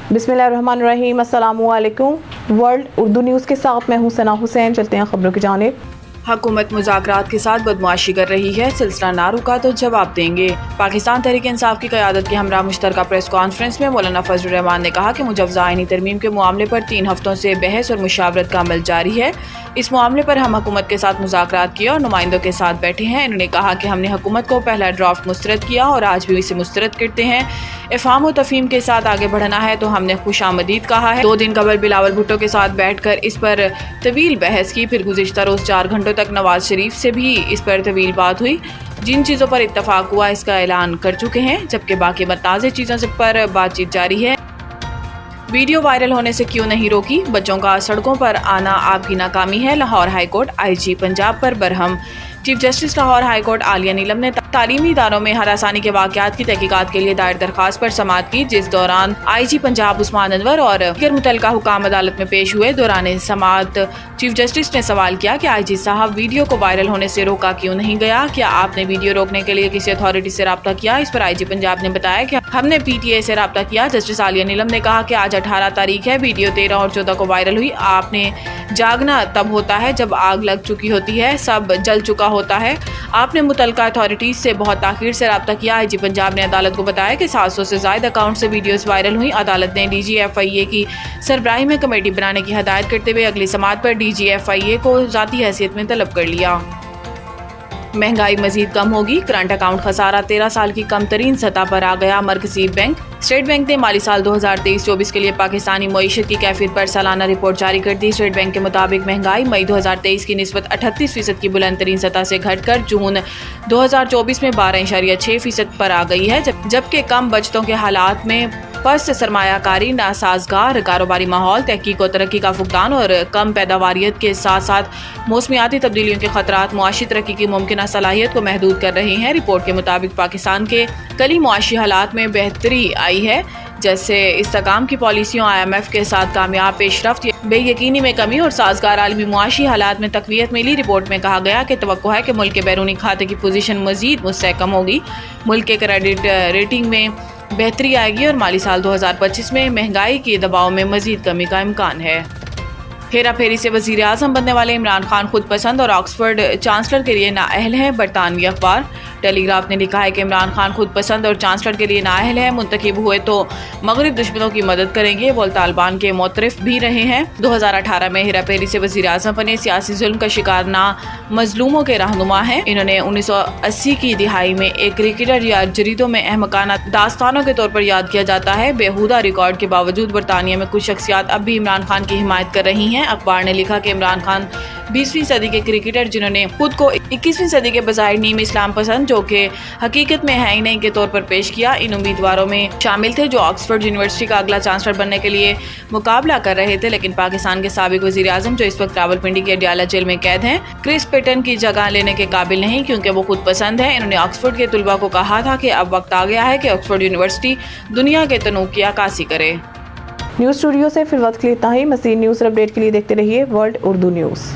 बिस्मिल्लाहिर्रहमानिर्रहीम। अस्सलामु अलैकुम। वर्ल्ड उर्दू न्यूज़ के साथ मैं हूं सना हुसैन। चलते हैं खबरों की जानिब। हुकूमत मुज़ाकरात के साथ बदमाशी कर रही है, सिलसिला ना रुका तो जवाब देंगे। पाकिस्तान तहरीक इंसाफ की क़यादत के हमरा मुश्तरका प्रेस कॉन्फ्रेंस में मौलाना फजलुर रहमान ने कहा कि मुजव्वज़ा आईनी तरमीम के मामले पर 3 हफ्तों से बहस और मुशावरत का अमल जारी है। इस मामले पर हम हुकूमत के साथ मुज़ाकरात किए और नुमाइंदों के साथ बैठे हैं। इन्होंने कहा कि हमने हुकूमत को पहला ड्राफ्ट मुस्तरद किया और आज भी इसे मुस्तरद करते हैं। इफ़हाम और तफ़हीम के साथ आगे बढ़ना है तो हमने खुशामदीद कहा है। 2 दिन कबल बिलावल भुट्टो के साथ बैठकर इस पर तवील बहस की। फिर गुज़िश्ता रोज़ 4 घंटों तक नवाज शरीफ से भी इस पर तवील बात हुई। जिन चीज़ों पर इत्तफाक हुआ इसका ऐलान कर चुके हैं, जबकि बाकी मतनाज़ चीज़ों से पर बातचीत जारी है। वीडियो वायरल होने से क्यों नहीं रोकी? बच्चों का सड़कों पर आना आपकी नाकामी है। Lahore high court IG Punjab पर बरहम। Chief justice Lahore high court Aalia Neelum ने तालीमी इदारों में हरासानी के वाक़यात की तहकीकात के लिए दायर दरख्वास्त पर समाअत की, जिस दौरान IG पंजाब उस्मान अनवर और दीगर मुतल्लिका हुकाम अदालत में पेश हुए। दौरान समाअत चीफ जस्टिस ने सवाल किया कि IG साहब, वीडियो को वायरल होने से रोका क्यों नहीं गया? क्या आपने वीडियो रोकने के लिए किसी अथॉरिटी से रब्ता किया? इस पर IG पंजाब ने बताया कि हमने PTA से रब्ता किया। जस्टिस आलिया नीलम ने कहा कि आज 18 तारीख है, वीडियो 13 और 14 को वायरल हुई। आपने जागना तब होता है जब आग लग चुकी होती है, सब जल चुका होता है। आपने मुतल्लिका अथॉरिटीज से बहुत ताख़ीर से रब्ता किया। IG पंजाब ने अदालत को बताया कि 700 से ज़ायद अकाउंट से वीडियोस वायरल हुई। अदालत ने DG FIA की सरबराही में कमेटी बनाने की हदायत करते हुए अगली समाअत पर DG FIA को ज़ाती हैसियत में तलब कर लिया। महंगाई मजीद कम होगी। करंट अकाउंट खसारा 13 साल की कम तरीन सतह पर आ गया। मरकजी बैंक स्टेट बैंक ने माली साल 2023-24 के लिए पाकिस्तानी मईशत की कैफियत पर सालाना रिपोर्ट जारी कर दी। स्टेट बैंक के मुताबिक महंगाई मई 2023 की निस्बत 38% की बुलंद तरीन सतह से घटकर जून 2024 में 12.6% पर आ गई है, जबकि कम बचतों के हालात में पस्त सरमायाकारी, नासाजगार कारोबारी माहौल, तहकीक और तरक्की का फुकदान और कम पैदावारियत के साथ साथ मौसमियाती तब्दीलियों के खतरात मुआशी तरक्की की मुमकिन सलाहियत को महदूद कर रहे हैं। रिपोर्ट के मुताबिक पाकिस्तान के कली मुआशी हालात में बेहतरी आई है, जैसे इस्तेकाम की पॉलिसियों, IMF के साथ कामयाब पेशरफ्त, बेयकीनी में कमी और साजगार आलमी मुआशी हालात में तकवीत मिली। रिपोर्ट में कहा गया कि तवक्को है कि मुल्क के बैरूनी खाते की पोजीशन मजीद मुस्तहकम होगी, मुल्क के क्रेडिट रेटिंग में बेहतरी आएगी और माली साल 2025 में महंगाई के दबाव में मजीद कमी का इम्कान है। हेरा फेरी से वज़ीर आज़म बनने वाले इमरान खान खुद पसंद और ऑक्सफोर्ड चांसलर के लिए नाअहल हैं। बरतानवी अखबार टेलीग्राफ ने लिखा है कि इमरान खान खुद पसंद और चांसलर के लिए नाअहल है। मुंतखब हुए तो मगरिब दुश्मनों की मदद करेंगे। वो तालिबान के मोतरफ भी रहे हैं। 2018 में हेरा फेरी से वज़ीर आज़म बने। सियासी जुल्म का शिकार ना मजलूमों के रहनुमा हैं। इन्होंने 1980 की दिहाई में एक क्रिकेटर या जरीदों में अहमकाना दास्तानों के तौर पर याद किया जाता है। बेहुदा रिकॉर्ड के बावजूद बरतानिया में कुछ शख्सियात अब भी इमरान खान की हिमायत कर रही हैं। अखबार ने लिखा कि इमरान खान 20वीं सदी के क्रिकेटर जिन्होंने खुद को 21वीं सदी के बज़ाहिर नीम इस्लाम पसंद, जो कि हकीकत में है ही नहीं, के तौर पर पेश किया। इन उम्मीदवारों में शामिल थे जो ऑक्सफोर्ड यूनिवर्सिटी का अगला चांसलर बनने के लिए मुकाबला कर रहे थे, लेकिन पाकिस्तान के साबिक वज़ीर आज़म जो इस वक्त रावलपिंडी के अडियाला जेल में कैद हैं, क्रिस पेटन की जगह लेने के काबिल नहीं, क्योंकि वो खुद पसंद है। इन्होंने ऑक्सफोर्ड के तुलबा को कहा था कि अब वक्त आ गया है कि ऑक्सफोर्ड यूनिवर्सिटी दुनिया के तनूं की अक्कासी करे। न्यूज़ स्टूडियो से फिर वक्त के लिए इतना ही। मज़ीद न्यूज़ अपडेट के लिए देखते रहिए वर्ल्ड उर्दू न्यूज़।